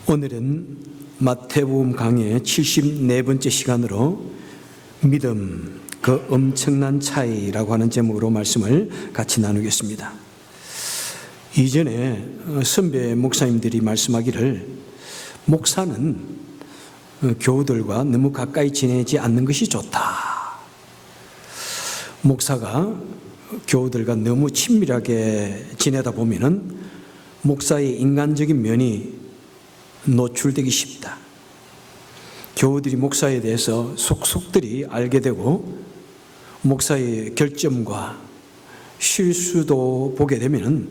오늘은 마태복음 강의 74번째 시간으로 믿음, 그 엄청난 차이라고 하는 제목으로 말씀을 같이 나누겠습니다. 이전에 선배 목사님들이 말씀하기를 목사는 교우들과 너무 가까이 지내지 않는 것이 좋다. 목사가 교우들과 너무 친밀하게 지내다 보면은 목사의 인간적인 면이 노출되기 쉽다. 교우들이 목사에 대해서 속속들이 알게 되고 목사의 결점과 실수도 보게 되면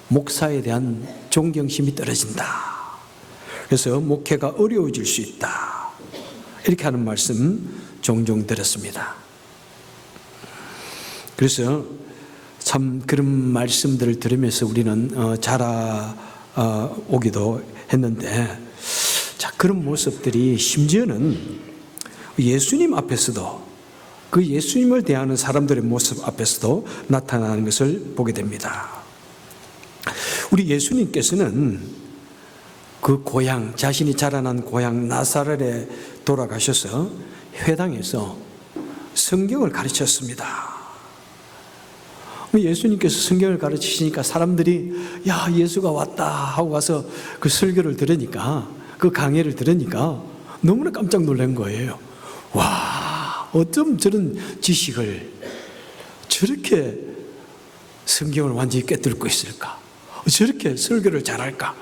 목사에 대한 존경심이 떨어진다. 그래서 목회가 어려워질 수 있다. 이렇게 하는 말씀 종종 들었습니다. 그래서 참 그런 말씀들을 들으면서 우리는 자라오기도 했는데, 자, 그런 모습들이 심지어는 예수님 앞에서도, 그 예수님을 대하는 사람들의 모습 앞에서도 나타나는 것을 보게 됩니다. 우리 예수님께서는 그 고향, 자신이 자라난 고향 나사렛에 돌아가셔서 회당에서 성경을 가르쳤습니다. 예수님께서 성경을 가르치시니까 사람들이 야, 예수가 왔다 하고 가서 그 설교를 들으니까, 그 강해를 들으니까 너무나 깜짝 놀란 거예요. 와, 어쩜 저런 지식을, 저렇게 성경을 완전히 꿰뚫고 있을까? 저렇게 설교를 잘할까?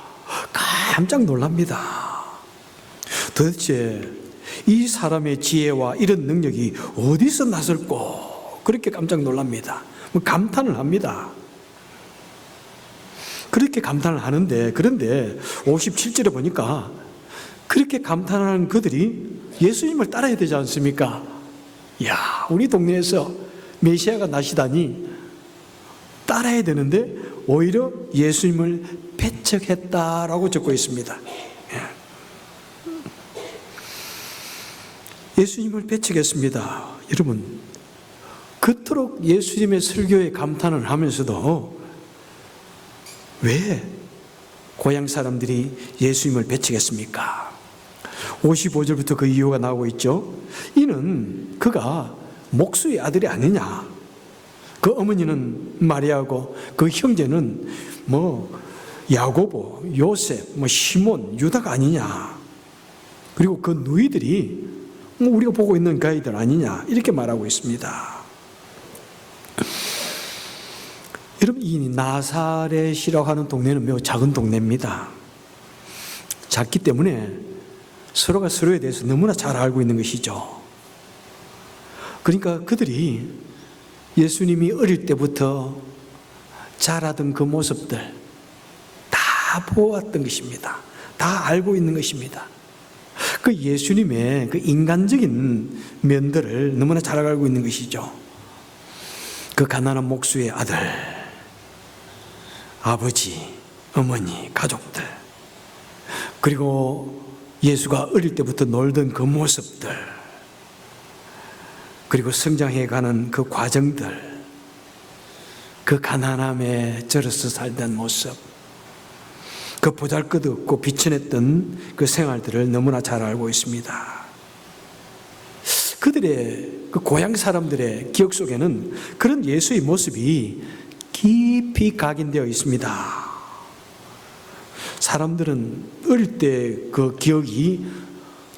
깜짝 놀랍니다. 도대체 이 사람의 지혜와 이런 능력이 어디서 났을꼬? 그렇게 깜짝 놀랍니다. 감탄을 합니다. 그렇게 감탄을 하는데, 그런데 57절에 보니까 그렇게 감탄하는 그들이 예수님을 따라야 되지 않습니까? 이야, 우리 동네에서 메시아가 나시다니 따라야 되는데 오히려 예수님을 배척했다라고 적고 있습니다. 예수님을 배척했습니다. 여러분, 그토록 예수님의 설교에 감탄을 하면서도 왜 고향 사람들이 예수님을 배척했습니까? 55절부터 그 이유가 나오고 있죠. 이는 그가 목수의 아들이 아니냐, 그 어머니는 마리아고 그 형제는 야고보, 요셉, 시몬, 유다가 아니냐, 그리고 그 누이들이 우리가 보고 있는 그 아이들 아니냐, 이렇게 말하고 있습니다. 여러분, 이 나사렛이라고 하는 동네는 매우 작은 동네입니다. 작기 때문에 서로가 서로에 대해서 너무나 잘 알고 있는 것이죠. 그러니까 그들이 예수님이 어릴 때부터 자라던 그 모습들 다 보았던 것입니다. 다 알고 있는 것입니다. 그 예수님의 그 인간적인 면들을 너무나 잘 알고 있는 것이죠. 그 가난한 목수의 아들, 아버지, 어머니, 가족들, 그리고 예수가 어릴 때부터 놀던 그 모습들, 그리고 성장해가는 그 과정들, 그 가난함에 절어서 살던 모습, 그 보잘것없고 비천했던 그 생활들을 너무나 잘 알고 있습니다. 그들의 그 고향 사람들의 기억 속에는 그런 예수의 모습이 깊이 각인되어 있습니다. 사람들은 어릴 때 그 기억이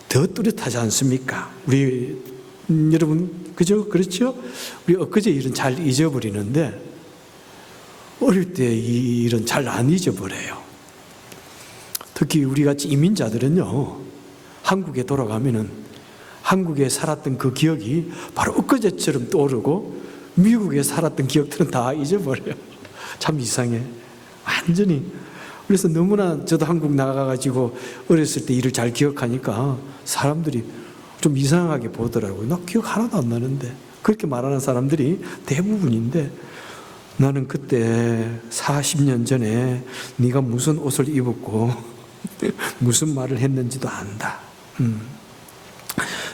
더 뚜렷하지 않습니까? 우리 여러분, 그렇죠? 우리 엊그제 일은 잘 잊어버리는데 어릴 때 이 일은 잘 안 잊어버려요. 특히 우리 같이 이민자들은요, 한국에 돌아가면은 한국에 살았던 그 기억이 바로 엊그제처럼 떠오르고 미국에 살았던 기억들은 다 잊어버려요. 참 이상해. 완전히. 그래서 너무나 저도 한국 나가가지고 어렸을 때 일을 잘 기억하니까 사람들이 좀 이상하게 보더라고요. 나 기억 하나도 안 나는데. 그렇게 말하는 사람들이 대부분인데, 나는 그때 40년 전에 네가 무슨 옷을 입었고 무슨 말을 했는지도 안다.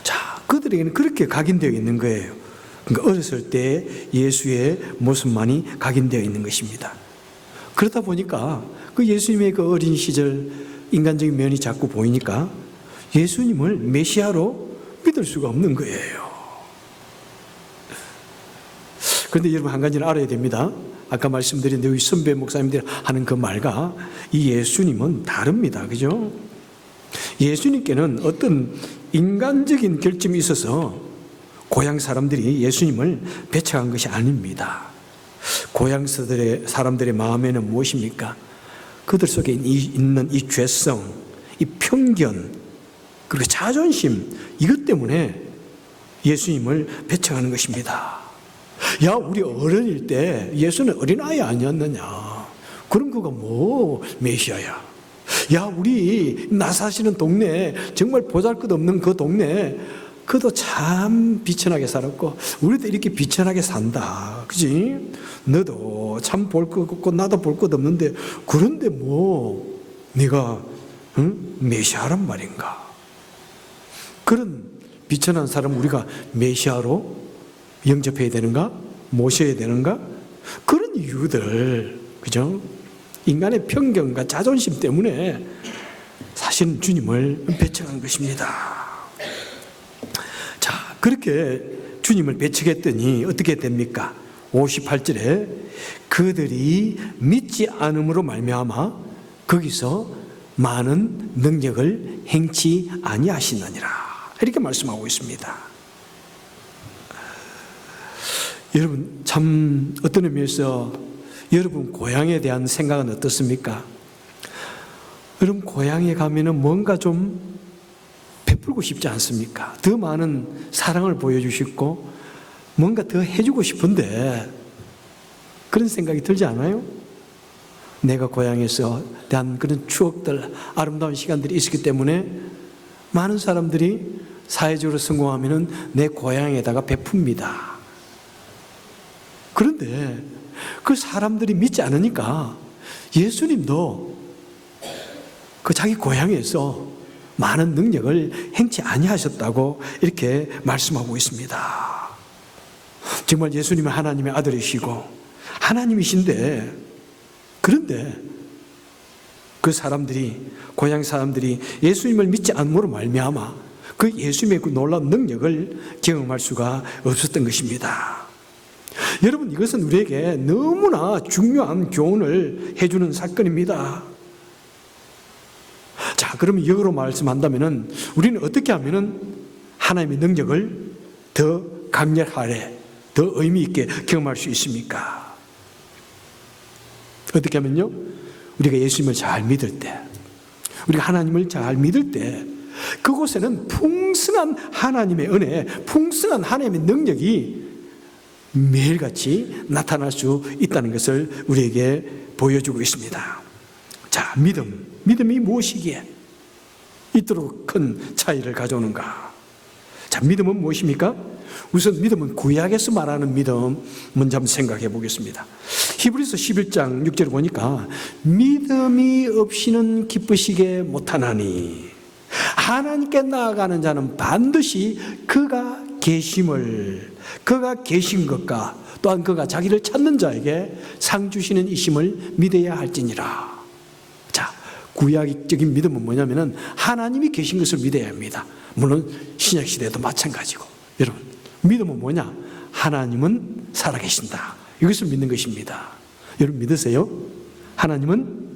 자, 그들에게는 그렇게 각인되어 있는 거예요. 그러니까 어렸을 때 예수의 모습만이 각인되어 있는 것입니다. 그러다 보니까 그 예수님의 그 어린 시절 인간적인 면이 자꾸 보이니까 예수님을 메시아로 믿을 수가 없는 거예요. 그런데 여러분 한 가지는 알아야 됩니다. 아까 말씀드린 우리 선배 목사님들 하는 그 말과 이 예수님은 다릅니다. 그죠? 예수님께는 어떤 인간적인 결점이 있어서 고향 사람들이 예수님을 배척한 것이 아닙니다. 고향 사람들의 마음에는 무엇입니까? 그들 속에 있는 이 죄성, 이 편견, 그리고 자존심, 이것 때문에 예수님을 배척하는 것입니다. 야, 우리 어른일 때 예수는 어린아이 아니었느냐? 그럼 그가 뭐 메시아야? 야, 우리 나 사시는 동네, 정말 보잘것없는 그 동네, 그도 참 비천하게 살았고 우리도 이렇게 비천하게 산다. 그지? 너도 참 볼 것 없고 나도 볼 것 없는데 그런데 뭐 네가 메시아란 말인가? 그런 비천한 사람 우리가 메시아로 영접해야 되는가? 모셔야 되는가? 그런 이유들, 그죠? 인간의 편견과 자존심 때문에 사실은 주님을 배척한 것입니다. 자, 그렇게 주님을 배척했더니 어떻게 됩니까? 58절에 그들이 믿지 않음으로 말미암아 거기서 많은 능력을 행치 아니하시느니라, 이렇게 말씀하고 있습니다. 여러분 참 어떤 의미에서 여러분 고향에 대한 생각은 어떻습니까? 여러분 고향에 가면은 뭔가 좀 베풀고 싶지 않습니까? 더 많은 사랑을 보여주시고 뭔가 더 해주고 싶은데 그런 생각이 들지 않아요? 내가 고향에서 대한 그런 추억들, 아름다운 시간들이 있었기 때문에 많은 사람들이 사회적으로 성공하면은 내 고향에다가 베풉니다. 그런데 그 사람들이 믿지 않으니까 예수님도 그 자기 고향에서 많은 능력을 행치 아니하셨다고 이렇게 말씀하고 있습니다. 정말 예수님은 하나님의 아들이시고 하나님이신데, 그런데 그 사람들이, 고향 사람들이 예수님을 믿지 않음으로 말미암아 그 예수님의 그 놀라운 능력을 경험할 수가 없었던 것입니다. 여러분 이것은 우리에게 너무나 중요한 교훈을 해주는 사건입니다. 자, 그러면 역으로 말씀한다면 우리는 어떻게 하면 하나님의 능력을 더 강렬하게, 더 의미 있게 경험할 수 있습니까? 어떻게 하면요? 우리가 예수님을 잘 믿을 때, 우리가 하나님을 잘 믿을 때 그곳에는 풍성한 하나님의 은혜, 풍성한 하나님의 능력이 매일같이 나타날 수 있다는 것을 우리에게 보여주고 있습니다. 자, 믿음이 무엇이기에 이토록 큰 차이를 가져오는가? 자, 믿음은 무엇입니까? 우선 믿음은 구약에서 말하는 믿음 먼저 한번 생각해 보겠습니다. 히브리서 11장 6절을 보니까 믿음이 없이는 기쁘시게 못하나니 하나님께 나아가는 자는 반드시 그가 계신 것과 또한 그가 자기를 찾는 자에게 상 주시는 이심을 믿어야 할지니라. 자, 구약적인 믿음은 뭐냐면은 하나님이 계신 것을 믿어야 합니다. 물론 신약 시대도 마찬가지고. 여러분, 믿음은 뭐냐? 하나님은 살아계신다, 이것을 믿는 것입니다. 여러분 믿으세요? 하나님은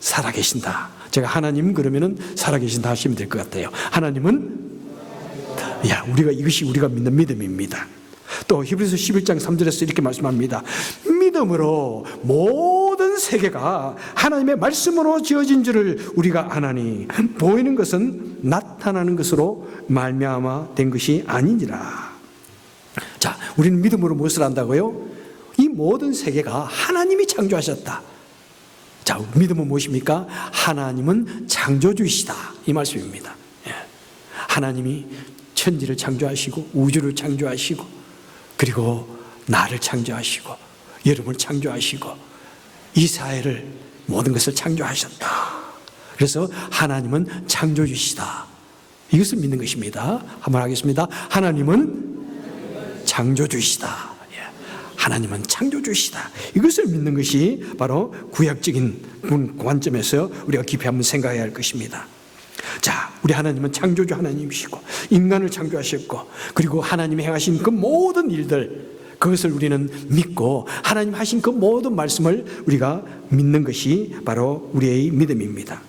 살아계신다. 제가 하나님 그러면은 살아계신다 하시면 될 것 같아요. 하나님은, 이것이 우리가 믿는 믿음입니다. 또 히브리서 11장 3절에서 이렇게 말씀합니다. 믿음으로 모든 세계가 하나님의 말씀으로 지어진 줄을 우리가 아나니 보이는 것은 나타나는 것으로 말미암아 된 것이 아니니라. 자, 우리는 믿음으로 무엇을 한다고요? 이 모든 세계가 하나님이 창조하셨다. 자, 믿음은 무엇입니까? 하나님은 창조주이시다, 이 말씀입니다. 하나님이 천지를 창조하시고 우주를 창조하시고 그리고 나를 창조하시고 여러분을 창조하시고 이 사회를, 모든 것을 창조하셨다. 그래서 하나님은 창조주시다, 이것을 믿는 것입니다. 한번 하겠습니다. 하나님은 창조주시다. 하나님은 창조주시다. 이것을 믿는 것이 바로 구약적인 관점에서 우리가 깊이 한번 생각해야 할 것입니다. 자, 우리 하나님은 창조주 하나님이시고 인간을 창조하셨고, 그리고 하나님이 행하신 그 모든 일들, 그것을 우리는 믿고 하나님 하신 그 모든 말씀을 우리가 믿는 것이 바로 우리의 믿음입니다.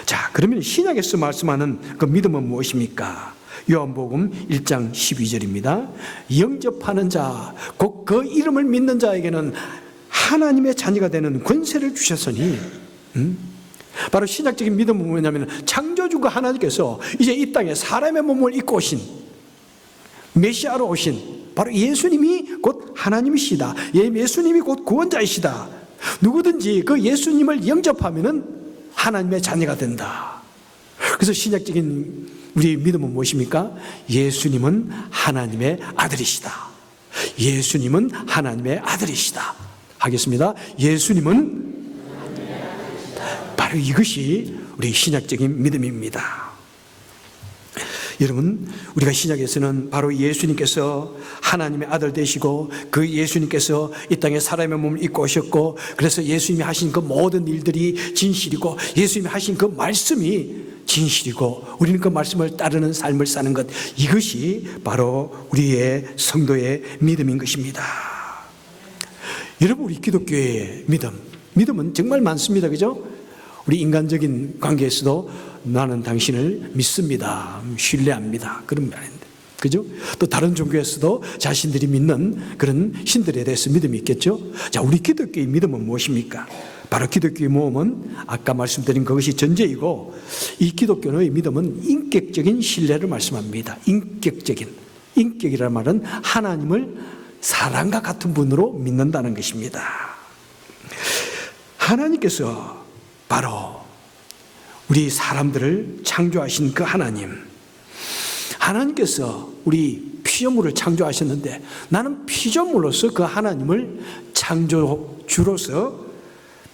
자, 그러면 신약에서 말씀하는 그 믿음은 무엇입니까? 요한복음 1장 12절입니다. 영접하는 자, 곧 그 이름을 믿는 자에게는 하나님의 자녀가 되는 권세를 주셨으니, 바로 신약적인 믿음은 뭐냐면 창조주가 하나님께서 이제 이 땅에 사람의 몸을 입고 오신 메시아로 오신 바로 예수님이 곧 하나님이시다. 예수님이 곧 구원자이시다. 누구든지 그 예수님을 영접하면은 하나님의 자녀가 된다. 그래서 신약적인 우리의 믿음은 무엇입니까? 예수님은 하나님의 아들이시다. 예수님은 하나님의 아들이시다. 하겠습니다. 예수님은 바로 이것이 우리 신약적인 믿음입니다. 여러분, 우리가 신약에서는 바로 예수님께서 하나님의 아들 되시고 그 예수님께서 이 땅에 사람의 몸을 입고 오셨고, 그래서 예수님이 하신 그 모든 일들이 진실이고 예수님이 하신 그 말씀이 진실이고 우리는 그 말씀을 따르는 삶을 사는 것, 이것이 바로 우리의 성도의 믿음인 것입니다. 여러분, 우리 기독교의 믿음은 정말 많습니다. 그죠? 우리 인간적인 관계에서도 나는 당신을 믿습니다, 신뢰합니다, 그런 말인데, 그죠? 또 다른 종교에서도 자신들이 믿는 그런 신들에 대해서 믿음이 있겠죠? 자, 우리 기독교의 믿음은 무엇입니까? 바로 기독교의 모험은 아까 말씀드린 그것이 전제이고, 이 기독교의 믿음은 인격적인 신뢰를 말씀합니다. 인격이라는 말은 하나님을 사랑과 같은 분으로 믿는다는 것입니다. 하나님께서 바로 우리 사람들을 창조하신 그 하나님께서 우리 피조물을 창조하셨는데, 나는 피조물로서 그 하나님을 창조주로서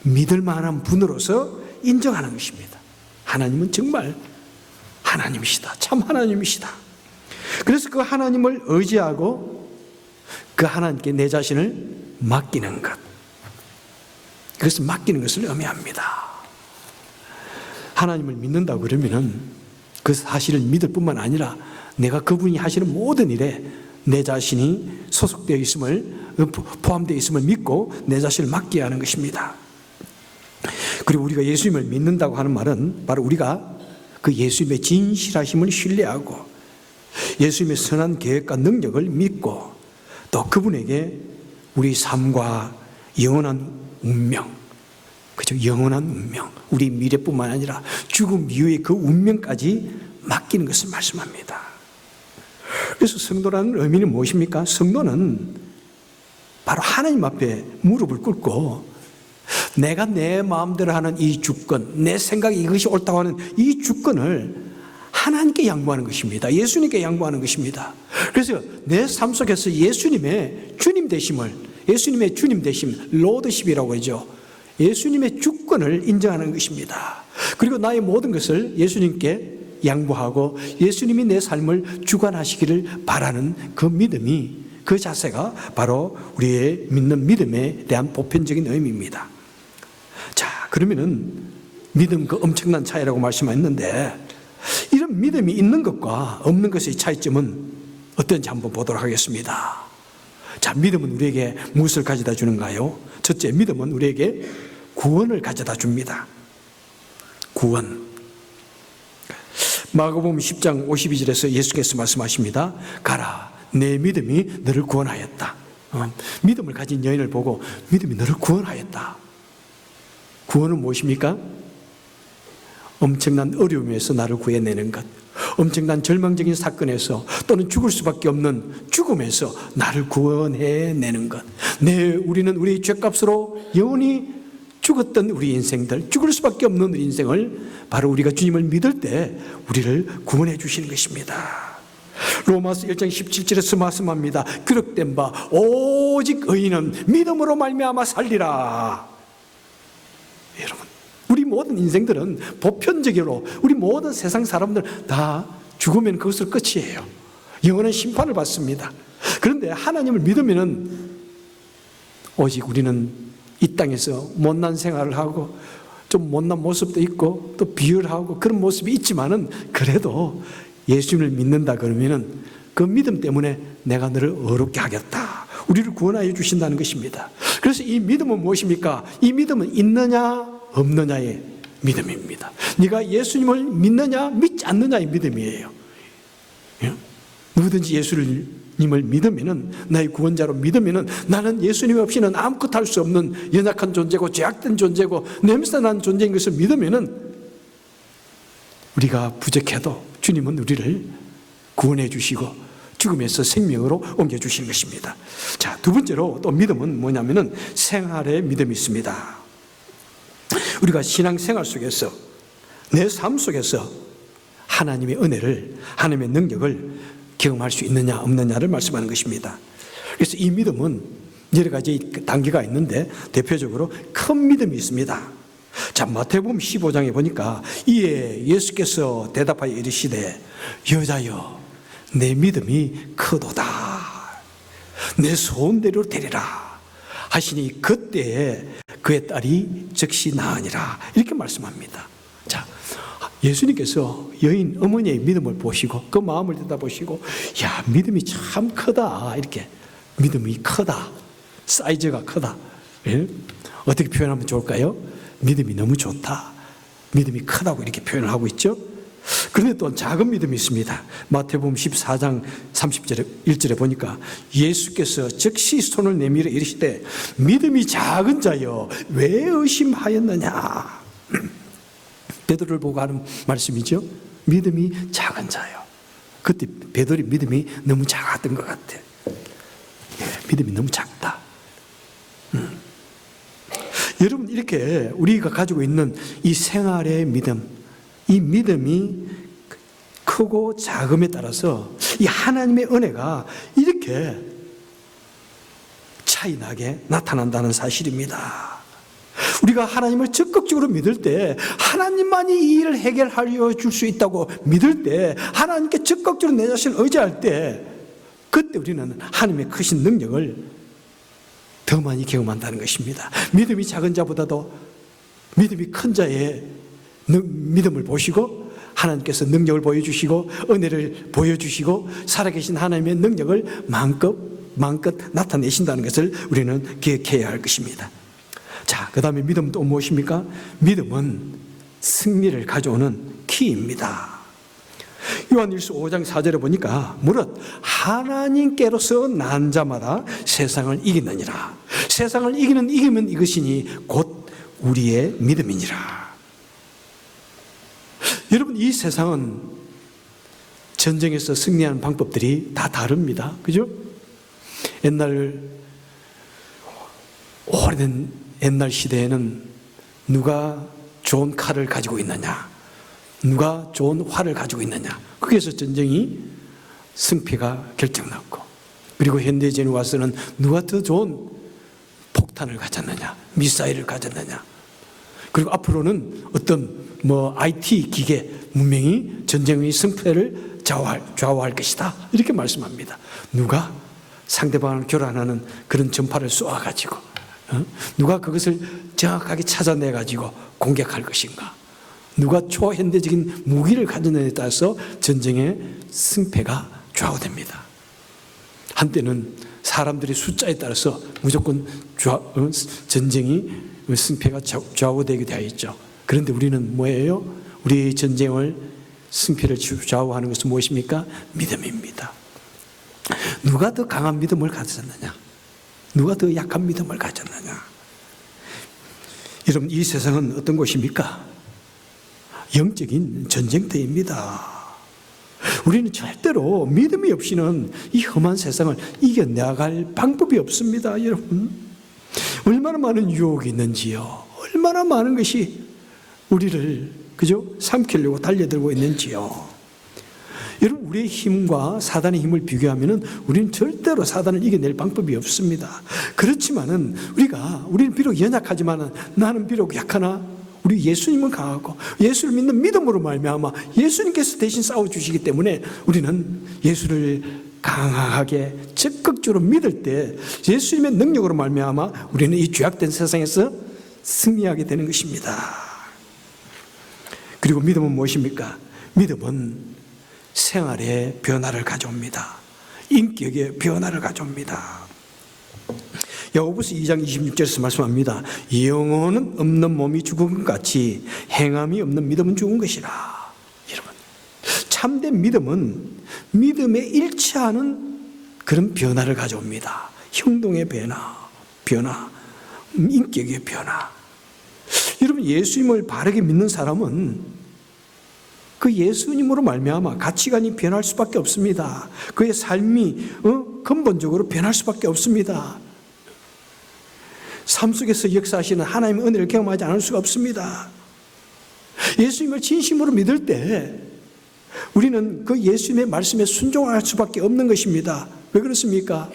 믿을 만한 분으로서 인정하는 것입니다. 하나님은 정말 하나님이시다. 참 하나님이시다. 그래서 그 하나님을 의지하고 그 하나님께 내 자신을 맡기는 것, 그래서 맡기는 것을 의미합니다. 하나님을 믿는다고 그러면은 그 사실을 믿을 뿐만 아니라 내가 그분이 하시는 모든 일에 내 자신이 소속되어 있음을, 포함되어 있음을 믿고 내 자신을 맡겨야 하는 것입니다. 그리고 우리가 예수님을 믿는다고 하는 말은 바로 우리가 그 예수님의 진실하심을 신뢰하고 예수님의 선한 계획과 능력을 믿고 또 그분에게 우리 삶과 영원한 운명, 그죠? 영원한 운명, 우리 미래뿐만 아니라 죽음 이후의 그 운명까지 맡기는 것을 말씀합니다. 그래서 성도라는 의미는 무엇입니까? 성도는 바로 하나님 앞에 무릎을 꿇고 내가 내 마음대로 하는 이 주권, 내 생각이 이것이 옳다고 하는 이 주권을 하나님께 양보하는 것입니다. 예수님께 양보하는 것입니다. 그래서 내 삶 속에서 예수님의 주님 되심을, 예수님의 주님 되심, 로드십이라고 하죠. 예수님의 주권을 인정하는 것입니다. 그리고 나의 모든 것을 예수님께 양보하고 예수님이 내 삶을 주관하시기를 바라는 그 믿음이, 그 자세가 바로 우리의 믿는 믿음에 대한 보편적인 의미입니다. 자, 그러면은 믿음 그 엄청난 차이라고 말씀했는데, 이런 믿음이 있는 것과 없는 것의 차이점은 어떤지 한번 보도록 하겠습니다. 자, 믿음은 우리에게 무엇을 가져다 주는가요? 첫째, 믿음은 우리에게 구원을 가져다 줍니다. 구원. 마가복음 10장 52절에서 예수께서 말씀하십니다. 가라, 내 믿음이 너를 구원하였다. 믿음을 가진 여인을 보고 믿음이 너를 구원하였다. 구원은 무엇입니까? 엄청난 어려움에서 나를 구해내는 것, 엄청난 절망적인 사건에서 또는 죽을 수밖에 없는 죽음에서 나를 구원해내는 것. 우리는 우리의 죄값으로 영원히 죽었던 우리 인생들, 죽을 수밖에 없는 우리 인생을 바로 우리가 주님을 믿을 때 우리를 구원해 주시는 것입니다. 로마서 1장 17절에서 말씀합니다. 기록된 바 오직 의인은 믿음으로 말미암아 살리라. 여러분, 우리 모든 인생들은 보편적으로 우리 모든 세상 사람들 다 죽으면 그것을 끝이에요. 영원한 심판을 받습니다. 그런데 하나님을 믿으면은 오직 우리는 이 땅에서 못난 생활을 하고 좀 못난 모습도 있고 또 비열하고 그런 모습이 있지만은 그래도 예수님을 믿는다 그러면은 그 믿음 때문에 내가 너를 어렵게 하겠다. 우리를 구원하여 주신다는 것입니다. 그래서 이 믿음은 무엇입니까? 이 믿음은 있느냐 없느냐의 믿음입니다. 네가 예수님을 믿느냐 믿지 않느냐의 믿음이에요. 누구든지 예수님을 믿으면은, 나의 구원자로 믿으면은 나는 예수님 없이는 아무것도 할 수 없는 연약한 존재고 죄악된 존재고 냄새난 존재인 것을 믿으면은 우리가 부족해도 주님은 우리를 구원해 주시고 죽음에서 생명으로 옮겨 주시는 것입니다. 자, 두 번째로 또 믿음은 뭐냐면은 생활의 믿음이 있습니다. 우리가 신앙생활 속에서, 내 삶 속에서 하나님의 은혜를, 하나님의 능력을 경험할 수 있느냐 없느냐를 말씀하는 것입니다. 그래서 이 믿음은 여러 가지 단계가 있는데 대표적으로 큰 믿음이 있습니다. 자, 마태복음 15장에 보니까 이에 예수께서 대답하여 이르시되 여자여 내 믿음이 크도다, 내 소원대로 되리라 하시니 그때에 그의 딸이 즉시 나으니라, 이렇게 말씀합니다. 자, 예수님께서 여인 어머니의 믿음을 보시고 그 마음을 들여다보시고 야, 믿음이 참 크다, 이렇게 믿음이 크다, 사이즈가 크다, 예? 어떻게 표현하면 좋을까요? 믿음이 너무 좋다, 믿음이 크다고 이렇게 표현을 하고 있죠. 그런데 또 작은 믿음이 있습니다. 마태복음 14장 30절에 1절에 보니까 예수께서 즉시 손을 내밀어 이르시되 믿음이 작은 자여 왜 의심하였느냐. 베드로를 보고 하는 말씀이죠. 믿음이 작은 자요. 그때 베드로의 믿음이 너무 작았던 것 같아. 믿음이 너무 작다. 여러분, 이렇게 우리가 가지고 있는 이 생활의 믿음, 이 믿음이 크고 작음에 따라서 이 하나님의 은혜가 이렇게 차이나게 나타난다는 사실입니다. 우리가 하나님을 적극적으로 믿을 때, 하나님만이 이 일을 해결하려 줄 수 있다고 믿을 때, 하나님께 적극적으로 내 자신을 의지할 때, 그때 우리는 하나님의 크신 능력을 더 많이 경험한다는 것입니다. 믿음이 작은 자보다도 믿음이 큰 자의 믿음을 보시고 하나님께서 능력을 보여주시고 은혜를 보여주시고 살아계신 하나님의 능력을 마음껏 나타내신다는 것을 우리는 기억해야 할 것입니다. 자, 그 다음에 믿음은 또 무엇입니까? 믿음은 승리를 가져오는 키입니다. 요한일서 5장 4절에 보니까 무릇 하나님께로서 난 자마다 세상을 이기느니라. 세상을 이기는 이기면 이것이니 곧 우리의 믿음이니라. 여러분, 이 세상은 전쟁에서 승리하는 방법들이 다 다릅니다. 그죠? 오래된 옛날 시대에는 누가 좋은 칼을 가지고 있느냐, 누가 좋은 활을 가지고 있느냐, 거기에서 전쟁이 승패가 결정났고, 그리고 현대전에 와서는 누가 더 좋은 폭탄을 가졌느냐, 미사일을 가졌느냐, 그리고 앞으로는 어떤 IT 기계 문명이 전쟁의 승패를 좌우할 것이다, 이렇게 말씀합니다. 누가 상대방을 교란하는 그런 전파를 쏘아가지고 누가 그것을 정확하게 찾아내가지고 공격할 것인가, 누가 초현대적인 무기를 가졌느냐에 따라서 전쟁의 승패가 좌우됩니다. 한때는 사람들의 숫자에 따라서 무조건 전쟁이 승패가 좌우되게 되어 있죠. 그런데 우리는 뭐예요? 우리 전쟁을 승패를 좌우하는 것은 무엇입니까? 믿음입니다. 누가 더 강한 믿음을 가졌느냐, 누가 더 약한 믿음을 가졌느냐. 여러분, 이 세상은 어떤 곳입니까? 영적인 전쟁터입니다. 우리는 절대로 믿음이 없이는 이 험한 세상을 이겨나갈 방법이 없습니다. 여러분, 얼마나 많은 유혹이 있는지요, 얼마나 많은 것이 우리를 삼키려고 달려들고 있는지요. 여러분, 우리의 힘과 사단의 힘을 비교하면 우리는 절대로 사단을 이겨낼 방법이 없습니다. 그렇지만은 우리는 비록 연약하지만은, 나는 비록 약하나 우리 예수님은 강하고 예수를 믿는 믿음으로 말미암아 예수님께서 대신 싸워주시기 때문에 우리는 예수를 강하게 적극적으로 믿을 때 예수님의 능력으로 말미암아 우리는 이 죄악된 세상에서 승리하게 되는 것입니다. 그리고 믿음은 무엇입니까? 믿음은 생활에 변화를 가져옵니다. 인격에 변화를 가져옵니다. 야고보서 2장 26절에서 말씀합니다. 영혼은 없는 몸이 죽은 것 같이 행함이 없는 믿음은 죽은 것이라. 여러분, 참된 믿음은 믿음에 일치하는 그런 변화를 가져옵니다. 행동의 변화, 인격의 변화. 여러분, 예수님을 바르게 믿는 사람은 그 예수님으로 말미암아 가치관이 변할 수밖에 없습니다. 그의 삶이 근본적으로 변할 수밖에 없습니다. 삶 속에서 역사하시는 하나님의 은혜를 경험하지 않을 수가 없습니다. 예수님을 진심으로 믿을 때 우리는 그 예수님의 말씀에 순종할 수밖에 없는 것입니다. 왜 그렇습니까?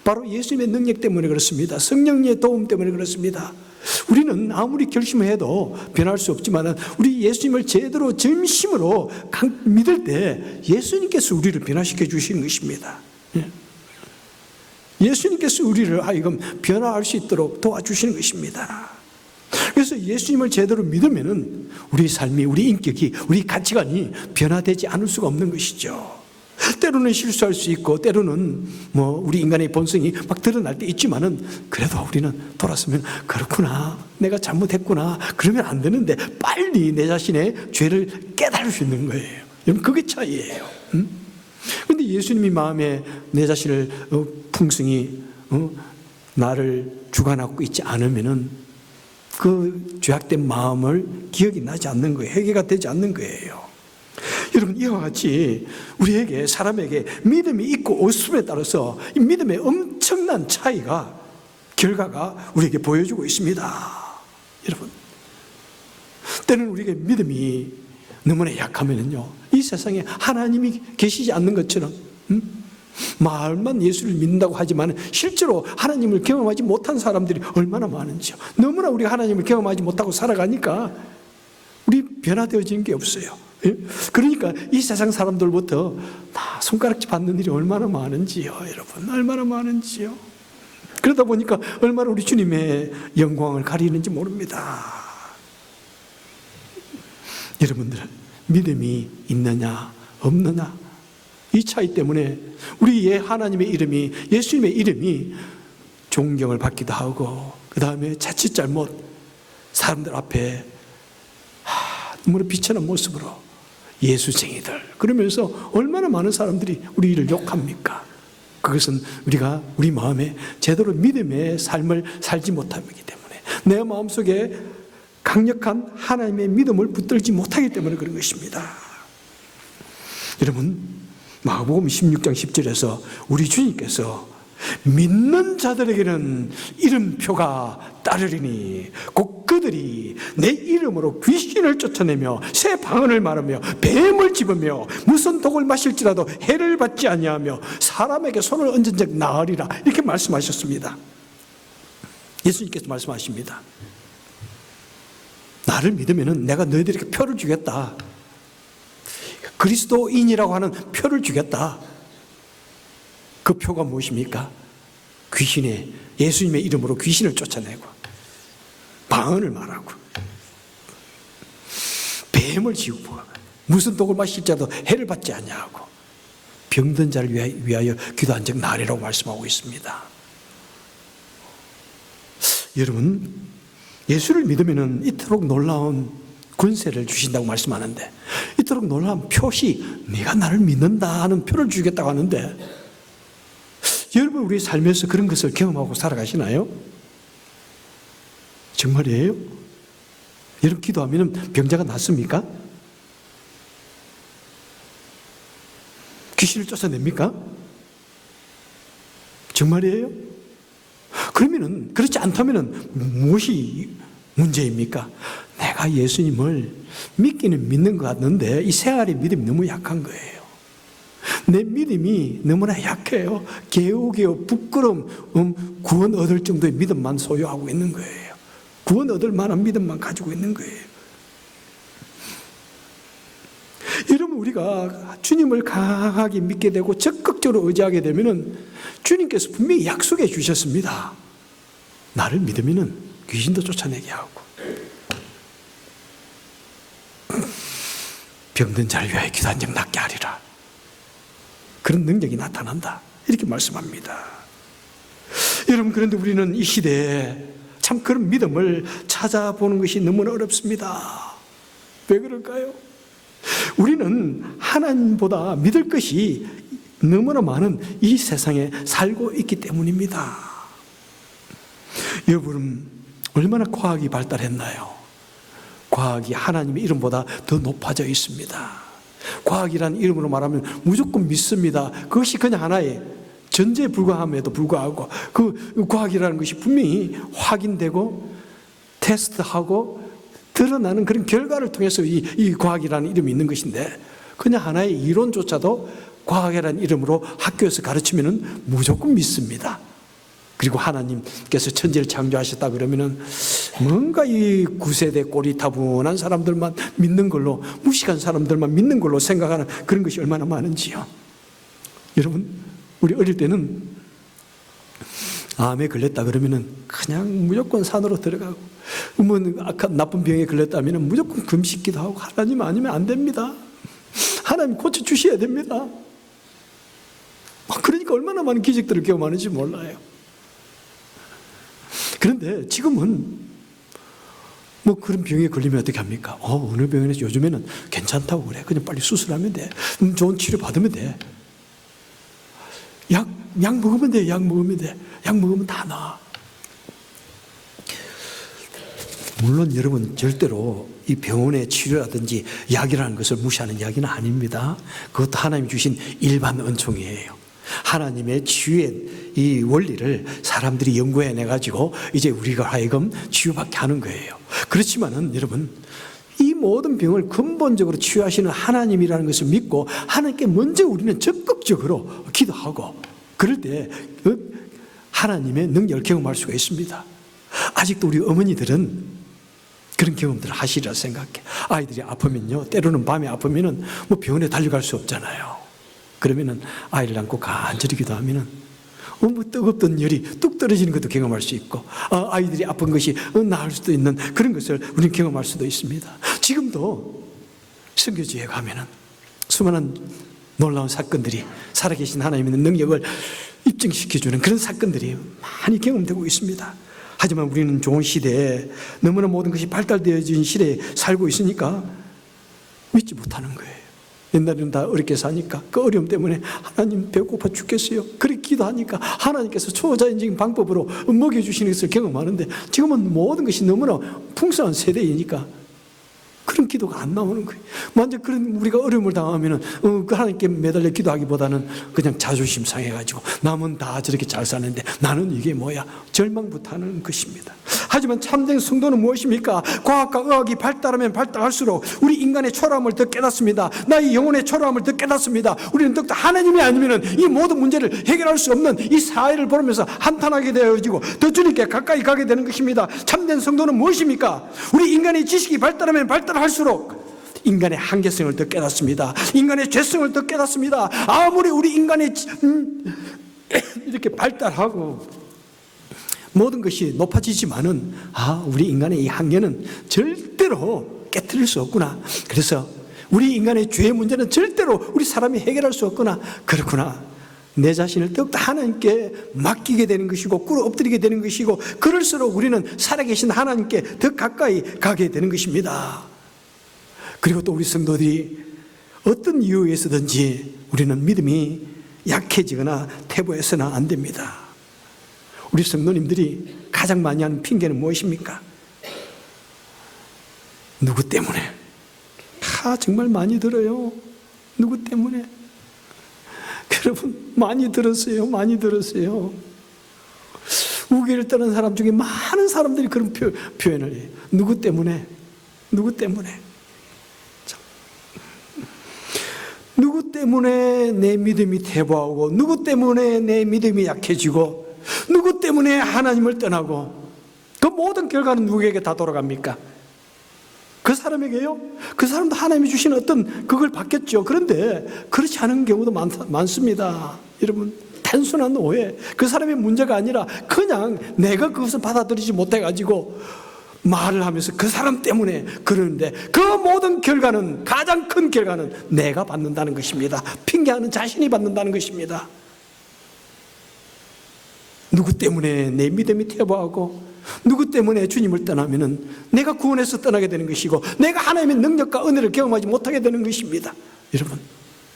바로 예수님의 능력 때문에 그렇습니다. 성령의 도움 때문에 그렇습니다. 우리는 아무리 결심을 해도 변할 수 없지만 우리 예수님을 제대로 진심으로 믿을 때 예수님께서 우리를 변화시켜 주시는 것입니다. 예수님께서 우리를 하여금 변화할 수 있도록 도와주시는 것입니다. 그래서 예수님을 제대로 믿으면은 우리 삶이, 우리 인격이, 우리 가치관이 변화되지 않을 수가 없는 것이죠. 때로는 실수할 수 있고 때로는 우리 인간의 본성이 막 드러날 때 있지만은 그래도 우리는 돌아서면 그렇구나, 내가 잘못했구나, 그러면 안 되는데 빨리 내 자신의 죄를 깨달을 수 있는 거예요. 여러분, 그게 차이예요. 그런데 예수님이 마음에 내 자신을 풍성히 나를 주관하고 있지 않으면은 그 죄악된 마음을 기억이 나지 않는 거예요. 회개가 되지 않는 거예요. 여러분, 이와 같이 우리에게, 사람에게 믿음이 있고 없음에 따라서 이 믿음의 엄청난 차이가, 결과가 우리에게 보여주고 있습니다. 여러분, 때는 우리에게 믿음이 너무나 약하면은요, 이 세상에 하나님이 계시지 않는 것처럼 말만 예수를 믿는다고 하지만 실제로 하나님을 경험하지 못한 사람들이 얼마나 많은지요. 너무나 우리가 하나님을 경험하지 못하고 살아가니까 우리 변화되어지는 게 없어요. 그러니까 이 세상 사람들부터 다 손가락질 받는 일이 얼마나 많은지요. 여러분, 얼마나 많은지요. 그러다 보니까 얼마나 우리 주님의 영광을 가리는지 모릅니다. 여러분들, 믿음이 있느냐 없느냐, 이 차이 때문에 우리 하나님의 이름이, 예수님의 이름이 존경을 받기도 하고, 그 다음에 자칫 잘못 사람들 앞에 너무나 비천한 모습으로 예수쟁이들 그러면서 얼마나 많은 사람들이 우리를 욕합니까? 그것은 우리가 우리 마음에 제대로 믿음의 삶을 살지 못하기 때문에, 내 마음속에 강력한 하나님의 믿음을 붙들지 못하기 때문에 그런 것입니다. 여러분, 마가복음 16장 10절에서 우리 주님께서 믿는 자들에게는 이름표가 따르리니 곧 그들이 내 이름으로 귀신을 쫓아내며 새 방언을 말하며 뱀을 집으며 무슨 독을 마실지라도 해를 받지 아니하며 사람에게 손을 얹은 적 나으리라, 이렇게 말씀하셨습니다. 예수님께서 말씀하십니다. 나를 믿으면 내가 너희들에게 표를 주겠다. 그리스도인이라고 하는 표를 주겠다. 그 표가 무엇입니까? 예수님의 이름으로 귀신을 쫓아내고 방언을 말하고 뱀을 지우고 무슨 독을 마실지라도 해를 받지 아니하고 병든 자를 위하여 기도한 적 나으리라고 말씀하고 있습니다. 여러분, 예수를 믿으면 이토록 놀라운 권세를 주신다고 말씀하는데, 이토록 놀라운 표시, 네가 나를 믿는다 하는 표를 주겠다고 하는데, 여러분, 우리 삶에서 그런 것을 경험하고 살아가시나요? 정말이에요? 여러분, 기도하면 병자가 낫습니까? 귀신을 쫓아냅니까? 정말이에요? 그러면은, 그렇지 않다면은 무엇이 문제입니까? 내가 예수님을 믿기는 믿는 것 같는데 이 생활의 믿음이 너무 약한 거예요. 내 믿음이 너무나 약해요. 개우개우 부끄러움, 구원 얻을 정도의 믿음만 소유하고 있는 거예요. 구원 얻을 만한 믿음만 가지고 있는 거예요. 여러분, 우리가 주님을 강하게 믿게 되고 적극적으로 적극적으로 의지하게 되면은 주님께서 분명히 약속해 주셨습니다. 나를 믿으면은 귀신도 쫓아내게 하고 병든 자를 위하여 기도한 적 낫게 하리라. 그런 능력이 나타난다. 이렇게 말씀합니다. 여러분, 그런데 우리는 이 시대에 참 그런 믿음을 찾아보는 것이 너무나 어렵습니다. 왜 그럴까요? 우리는 하나님보다 믿을 것이 너무나 많은 이 세상에 살고 있기 때문입니다. 여러분, 얼마나 과학이 발달했나요? 과학이 하나님의 이름보다 더 높아져 있습니다. 과학이라는 이름으로 말하면 무조건 믿습니다. 그것이 그냥 하나의 전제에 불과함에도 불구하고 그 과학이라는 것이 분명히 확인되고 테스트하고 드러나는 그런 결과를 통해서 이 과학이라는 이름이 있는 것인데, 그냥 하나의 이론조차도 과학이라는 이름으로 학교에서 가르치면 무조건 믿습니다. 그리고 하나님께서 천지를 창조하셨다 그러면은 뭔가 이 9세대 꼬리타분한 사람들만 믿는 걸로, 무식한 사람들만 믿는 걸로 생각하는 그런 것이 얼마나 많은지요. 여러분, 우리 어릴 때는 암에 걸렸다 그러면은 그냥 무조건 산으로 들어가고, 뭐 나쁜 병에 걸렸다면은 무조건 금식기도 하고, 하나님 아니면 안 됩니다. 하나님 고쳐 주셔야 됩니다. 그러니까 얼마나 많은 기적들을 경험하는지 몰라요. 그런데 지금은 뭐 그런 병에 걸리면 어떻게 합니까? 어느 병원에서 요즘에는 괜찮다고 그래. 그냥 빨리 수술하면 돼. 좋은 치료 받으면 돼. 약 먹으면 돼. 약 먹으면 돼. 약 먹으면 다 나아. 물론 여러분, 절대로 이 병원의 치료라든지 약이라는 것을 무시하는 이야기는 아닙니다. 그것도 하나님이 주신 일반 은총이에요. 하나님의 치유의 이 원리를 사람들이 연구해내가지고 이제 우리가 하여금 치유받게 하는 거예요. 그렇지만은 여러분, 이 모든 병을 근본적으로 치유하시는 하나님이라는 것을 믿고 하나님께 먼저 우리는 적극적으로 기도하고, 그럴 때 하나님의 능력을 경험할 수가 있습니다. 아직도 우리 어머니들은 그런 경험들을 하시리라 생각해. 아이들이 아프면요, 때로는 밤에 아프면은 뭐 병원에 달려갈 수 없잖아요. 그러면은 아이를 안고 간절히 기도하면은 뭐 뜨겁던 열이 뚝 떨어지는 것도 경험할 수 있고, 아이들이 아픈 것이 나을 수도 있는 그런 것을 우리는 경험할 수도 있습니다. 지금도 선교지에 가면은 수많은 놀라운 사건들이, 살아계신 하나님의 능력을 입증시켜주는 그런 사건들이 많이 경험되고 있습니다. 하지만 우리는 좋은 시대에, 너무나 모든 것이 발달되어진 시대에 살고 있으니까 믿지 못하는 거예요. 옛날에는 다 어렵게 사니까 그 어려움 때문에 하나님 배고파 죽겠어요. 그렇게 기도하니까 하나님께서 초자연적인 방법으로 먹여주시는 것을 경험하는데, 지금은 모든 것이 너무나 풍성한 세대이니까 그런 기도가 안 나오는 거예요. 먼저 그런 우리가 어려움을 당하면은 그 하나님께 매달려 기도하기보다는 그냥 자존심 상해가지고 남은 다 저렇게 잘 사는데 나는 이게 뭐야, 절망부터 하는 것입니다. 하지만 참된 성도는 무엇입니까? 과학과 의학이 발달하면 발달할수록 우리 인간의 초라함을 더 깨닫습니다. 나의 영혼의 초라함을 더 깨닫습니다. 우리는 더욱더 하나님이 아니면은 이 모든 문제를 해결할 수 없는 이 사회를 보면서 한탄하게 되어지고 더 주님께 가까이 가게 되는 것입니다. 참된 성도는 무엇입니까? 우리 인간의 지식이 발달하면 발달할수록 인간의 한계성을 더 깨닫습니다. 인간의 죄성을 더 깨닫습니다. 아무리 우리 인간의 이렇게 발달하고 모든 것이 높아지지만은 우리 인간의 이 한계는 절대로 깨트릴 수 없구나. 그래서 우리 인간의 죄의 문제는 절대로 우리 사람이 해결할 수 없구나. 그렇구나. 내 자신을 더욱더 하나님께 맡기게 되는 것이고 꿇어 엎드리게 되는 것이고, 그럴수록 우리는 살아계신 하나님께 더 가까이 가게 되는 것입니다. 그리고 또 우리 성도들이 어떤 이유에서든지 우리는 믿음이 약해지거나 퇴보해서는 안 됩니다. 우리 성도님들이 가장 많이 하는 핑계는 무엇입니까? 누구 때문에? 정말 많이 들어요. 누구 때문에? 여러분, 많이 들었어요. 많이 들었어요. 우기를 떠난 사람 중에 많은 사람들이 그런 표현을 해요. 누구 때문에? 누구 때문에? 누구 때문에 내 믿음이 퇴보하고, 누구 때문에 내 믿음이 약해지고, 누구 때문에 하나님을 떠나고, 그 모든 결과는 누구에게 다 돌아갑니까? 그 사람에게요? 그 사람도 하나님이 주신 어떤 그걸 받겠죠. 그런데 그렇지 않은 경우도 많습니다. 여러분, 단순한 오해, 그 사람의 문제가 아니라 그냥 내가 그것을 받아들이지 못해가지고 말을 하면서 그 사람 때문에 그러는데, 그 모든 결과는, 가장 큰 결과는 내가 받는다는 것입니다. 핑계하는 자신이 받는다는 것입니다. 누구 때문에 내 믿음이 퇴보하고, 누구 때문에 주님을 떠나면은 내가 구원해서 떠나게 되는 것이고, 내가 하나님의 능력과 은혜를 경험하지 못하게 되는 것입니다. 여러분,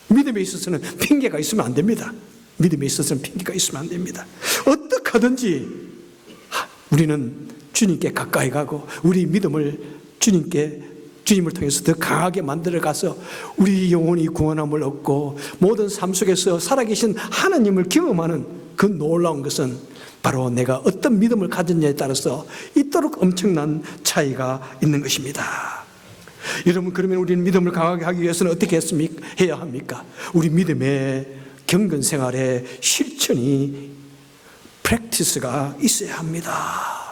믿음에 있어서는 핑계가 있으면 안 됩니다. 믿음에 있어서는 핑계가 있으면 안 됩니다. 어떻게 하든지 우리는 주님께 가까이 가고, 우리 믿음을 주님을 통해서 더 강하게 만들어 가서 우리 영혼이 구원함을 얻고 모든 삶 속에서 살아계신 하나님을 경험하는 그 놀라운 것은 바로 내가 어떤 믿음을 가졌냐에 따라서 이토록 엄청난 차이가 있는 것입니다. 여러분, 그러면 우리는 믿음을 강하게 하기 위해서는 어떻게 해야 합니까? 우리 믿음의 경건 생활에 실천이, 프랙티스가 있어야 합니다.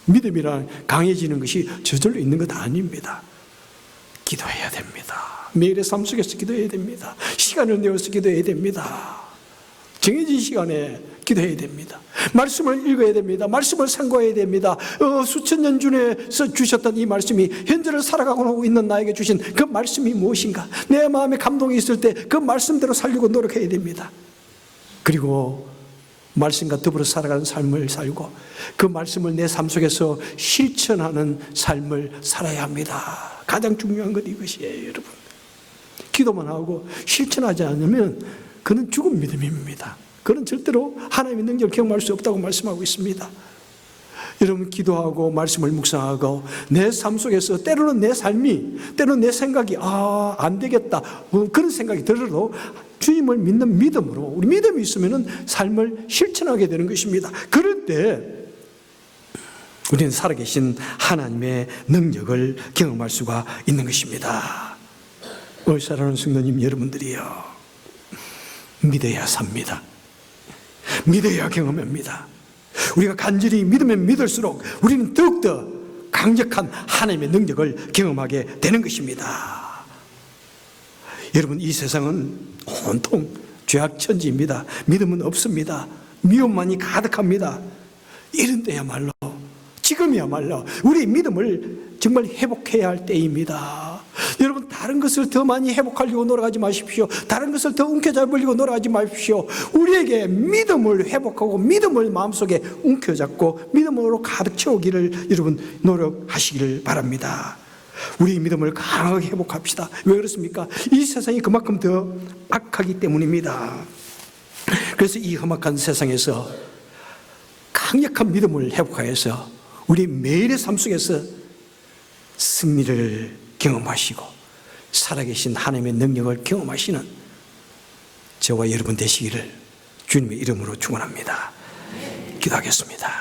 믿음이란 강해지는 것이 저절로 있는 것 아닙니다. 기도해야 됩니다. 매일의 삶 속에서 기도해야 됩니다. 시간을 내어서 기도해야 됩니다. 정해진 시간에 기도해야 됩니다. 말씀을 읽어야 됩니다. 말씀을 상고해야 됩니다. 수천 년 전에서 주셨던 이 말씀이 현재를 살아가고 있는 나에게 주신 그 말씀이 무엇인가, 내 마음에 감동이 있을 때 그 말씀대로 살려고 노력해야 됩니다. 그리고 말씀과 더불어 살아가는 삶을 살고, 그 말씀을 내 삶 속에서 실천하는 삶을 살아야 합니다. 가장 중요한 건 이것이에요, 여러분. 기도만 하고 실천하지 않으면 그는 죽은 믿음입니다. 그는 절대로 하나님의 능력을 경험할 수 없다고 말씀하고 있습니다. 여러분, 기도하고 말씀을 묵상하고 내 삶 속에서 때로는 내 삶이, 때로는 내 생각이 안 되겠다, 그런 생각이 들어도 주님을 믿는 믿음으로, 우리 믿음이 있으면 삶을 실천하게 되는 것입니다. 그럴 때 우리는 살아계신 하나님의 능력을 경험할 수가 있는 것입니다. 오늘 사랑하는 성도님 여러분들이요, 믿어야 삽니다. 믿어야 경험합니다. 우리가 간절히 믿으면 믿을수록 우리는 더욱더 강력한 하나님의 능력을 경험하게 되는 것입니다. 여러분, 이 세상은 온통 죄악천지입니다. 믿음은 없습니다. 미움만이 가득합니다. 이런 때야말로, 지금이야말로 우리 믿음을 정말 회복해야 할 때입니다. 여러분, 다른 것을 더 많이 회복하려고 노력하지 마십시오. 다른 것을 더 움켜잡으려고 노력하지 마십시오. 우리에게 믿음을 회복하고 믿음을 마음속에 움켜잡고 믿음으로 가득 채우기를 여러분 노력하시기를 바랍니다. 우리 믿음을 강하게 회복합시다. 왜 그렇습니까? 이 세상이 그만큼 더 악하기 때문입니다. 그래서 이 험악한 세상에서 강력한 믿음을 회복하여서 우리 매일의 삶 속에서 승리를 경험하시고 살아계신 하나님의 능력을 경험하시는 저와 여러분 되시기를 주님의 이름으로 축원합니다. 기도하겠습니다.